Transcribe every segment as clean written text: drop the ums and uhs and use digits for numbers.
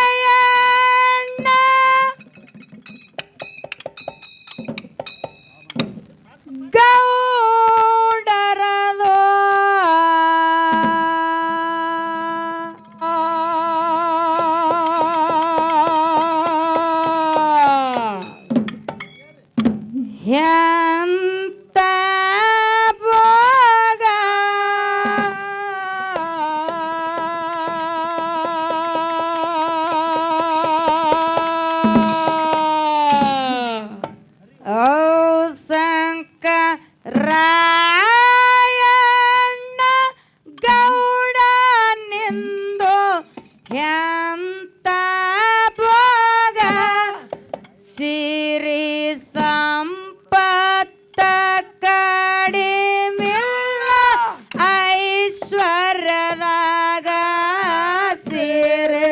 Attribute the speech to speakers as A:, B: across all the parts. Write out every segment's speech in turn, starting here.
A: ರಾಯಣ್ಣ ಗೌಡರದು ಎಂತ ಭೋಗ ಓ ಶಂಕರಾಯಣ್ಣ ಗೌಡ ನಿಂದು ಎಂತ ಭೋಗ ಸಿರಿ ಸಂಪತ್ತ ಕಡಿಮಿಲ್ಲ ಐಶ್ವರ್ಯದಾಗ ಸಿರಿ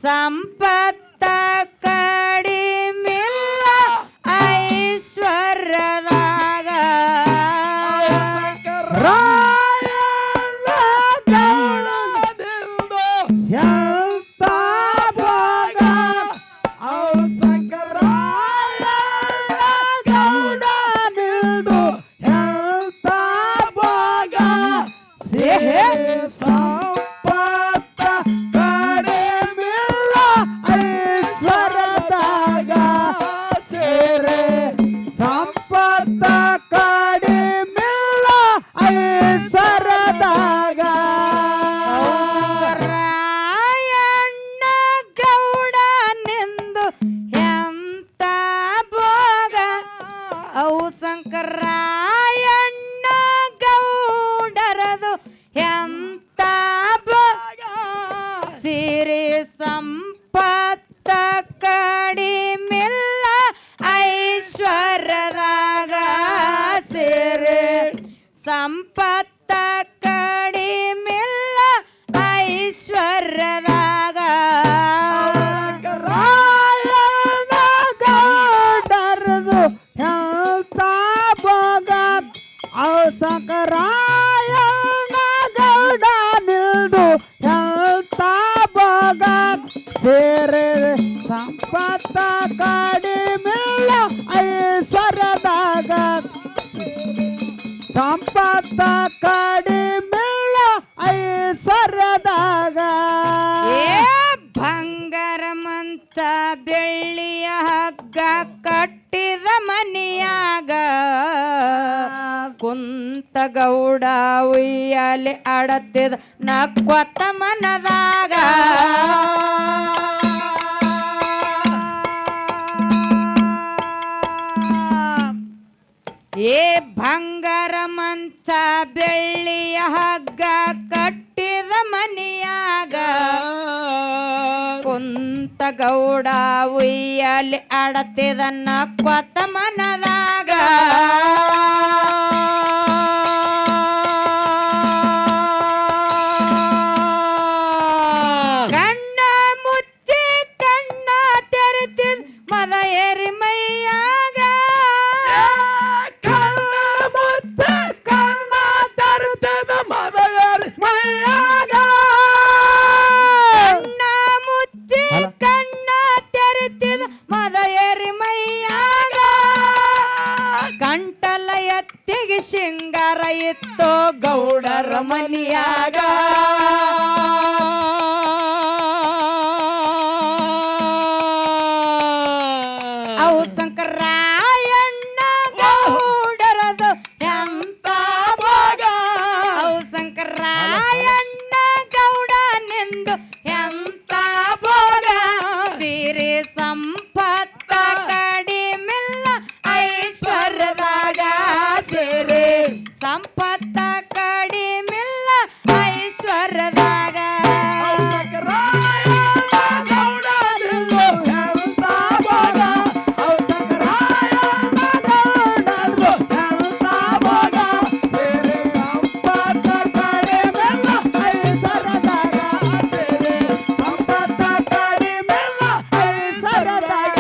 A: ಸಂಪತ್ತ ಕಡಿಮಿಲ್ಲ ಐಶ್ವರ್ಯದಾಗ
B: ರಾಯಣ್ಣ ಗೌಡನಿಂದು ಎಂತ ಭೋಗ ಅವು ಶಂಕರಾಯಣ್ಣ ಗೌಡನಿಂದು ಎಂತ ಭೋಗ ಸಿಹಿ ಸಂಪತ್ತ ಕಡಿಮಿಲ್ಲ ಐಶ್ವರ್ಯದಾಗ ಸಿರಿ ಸಂಪತ್ತ ಕಡಿಮಿಲ್ಲ ಐಶ್ವರ್ಯದಾಗ
A: ರಾಯಣ್ಣ ಗೌಡ ನಿಂದು ಎಂತ ಭೋಗ ಅವು ಶಂಕರಾಯಣ್ಣ ಗೌಡರದು ಎಂತ ಭೋಗ ಸಿರಿ ಸಂಪತ್ತ ಕಡಿಮಿಲ್ಲ ಐಶ್ವರ್ಯದಾಗ ಸಿರಿ ಸಂಪತ್ತ ಕಡಿಮಿಲ್ಲ ಐಶ್ವರ್ಯದಾಗ
B: ರಾಯಣ್ಣ ಗೌಡರದು ಎಂತ ಭೋಗ ಅವು ಶಂಕರಾಯಣ್ಣ ಗೌಡ ನಿಲ್ದು ಎಂತ ಭೋಗ ಸೇರೆ ಸಂಪತ್ತ ಕಡಿಮಿಲ್ಲ ಐಶ್ವರ್ಯದಾಗ ಸಂಪತ್ತ ಕಡಿಮಿಲ್ಲ ಐಶ್ವರ್ಯದಾಗ
A: ಏ ಬಂಗಾರ ಮಂಚ ಬೆಳ್ಳಿಯ ಹಗ್ಗ ಕಟ್ಟಿದ ಮನಿಯಾಗ ಕುಂತ ಗೌಡ ಉಯ್ಯಾಲೆ ಆಡತ್ತಿದ ನಕ್ಕೊತ್ತ ಮನದಾಗ ಏ ಬಂಗಾರ ಮಂಚ ಬೆಳ್ಳಿಯ ಹಗ್ಗ ಕಟ್ಟಿದ ಮನಿಯಾಗ ಕುಂತ ಗೌಡ ಉಯ್ಯಾಲೆ ಆಡತ್ತಿದ ನಕ್ಕೊತ್ತ ಮನದಾಗ ಕಣ್ಣ ಮುಚ್ಚಿ ಕಣ್ಣ ತೆರೆತಿದ್ ಮದ ಏರಿ ಮೈಯಾಗ
B: ಕಣ್ಣ ಮುಚ್ಚಿ ಕಣ್ಣ ತರುತ್ತದ ಮದಯರಿ ಮೈಯಾಗ
A: ಕಣ್ಣ ಮುಚ್ಚಿ ಕಣ್ಣ ತೆರೆತಿದ್ ಮದ ಏರಿ ಮೈಯಾಗ ಕಂಟಲ ಎತ್ತಿಗೆ ಶೃಂಗಾರ ಇತ್ತು ಗೌಡರ ಮನಿಯಾಗ ಅವು ಶಂಕರಾಯಣ್ಣ ಗೌಡರದು ಎಂತ ಭೋಗ ಅವು ಶಂಕರಾಯಣ್ಣ ಗೌಡ ನಿಂದು ಎಂತ ಭೋಗ ಸಿರಿ ಸಂಪತ್ತ ಕಡಿಮಿಲ್ಲ ಐಶ್ವರ್ಯದಾಗ ಸಿರಿ ಸಂಪತ್ತ ಕಡಿಮಿಲ್ಲ ಐಶ್ವರ್ಯದಾಗ
B: ಶಂಕರಾಯಣ್ಣ ಗೌಡ ನಿಲ್ದು ಎಂತ ಭೋಗ ಅವು ಶಂಕರಾಯಣ್ಣ ಗೌಡನಿಂದು ಎಂತ ಭೋಗ ಸಿರಿ ಸಂಪತ್ತ ಕಡಿಮಿಲ್ಲ ಐಶ್ವರ್ಯದಾಗ ಸಿರಿ ಸಂಪತ್ತ ಕಡಿಮಿಲ್ಲ ಐಶ್ವರ್ಯದಾಗ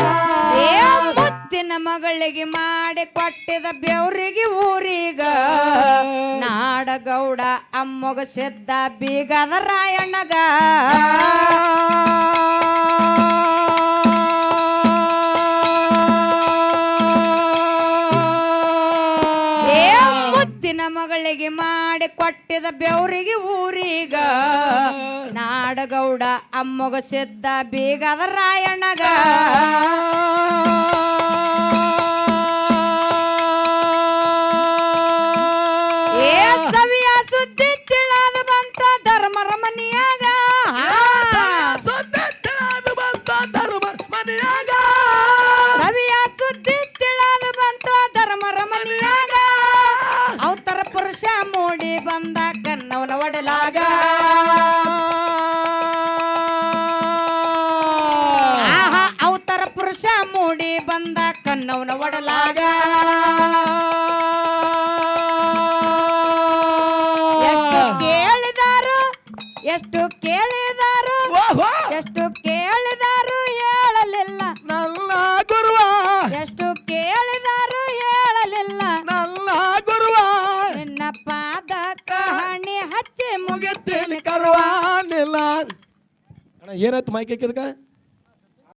A: ಏ ಮುತ್ತಿನ ಮಗಳಿಗೆ ಮಾಡಿ ಕೊಟ್ಟಿದ ಬೆವ್ರಿಗೆ ಊರಿಗ ನಾಡಗೌಡ ಅಮ್ಮಗ ಅಮ್ಮಗ ಸಿದ್ಧ ಬೀಗದ ರಾಯಣ್ಣಗ ಮುತ್ತಿನ ಮಗಳಿಗೆ ಮಾಡಿ ಕೊಟ್ಟಿದ ಬೆವರಿಗೆ ಊರಿಗ ನಾಡಗೌಡ ಅಮ್ಮಗ ಸಿದ್ಧ ಬೀಗದ ರಾಯಣ್ಣಗ ಸವಿಯ ಸುದ್ದಿ ತಿಳಿದು ಬಂತ ಧರ್ಮರ ಮನಿಯಾಗ ಸವಿಯ ಸುದ್ದಿ ತಿಳಿದು ಬಂತ ಧರ್ಮರ ಮನಿಯಾಗ ಅವತರ ಪುರುಷ ಮೂಡಿ ಬಂದ ಕನ್ನವನ ಒಡಲಾಗ ಆಹಾ ಅವತರ ಪುರುಷ ಮೂಡಿ ಬಂದ ಕನ್ನವನ ಒಡಲಾಗ ಎಷ್ಟು ಕೇಳಿದಾರು ಎಷ್ಟು ಕೇಳಿದಾರು ಹೇಳಲಿಲ್ಲ
B: ನನ್ನ ಗುರುವ
A: ಎಷ್ಟು ಕೇಳಿದಾರು ಹೇಳಲಿಲ್ಲ
B: ನನ್ನ ಗುರುವ
A: ನಿನ್ನ ಪಾದ ಕಹಣಿ ಹಚ್ಚಿ
B: ಮುಗಿತೀನಿ ಕರುವ ನಿಲ್ಲ ಅಣ್ಣ ಏನಾಯ್ತು ಮೈಕ್ ಹಾಕಿದಕ್ಕ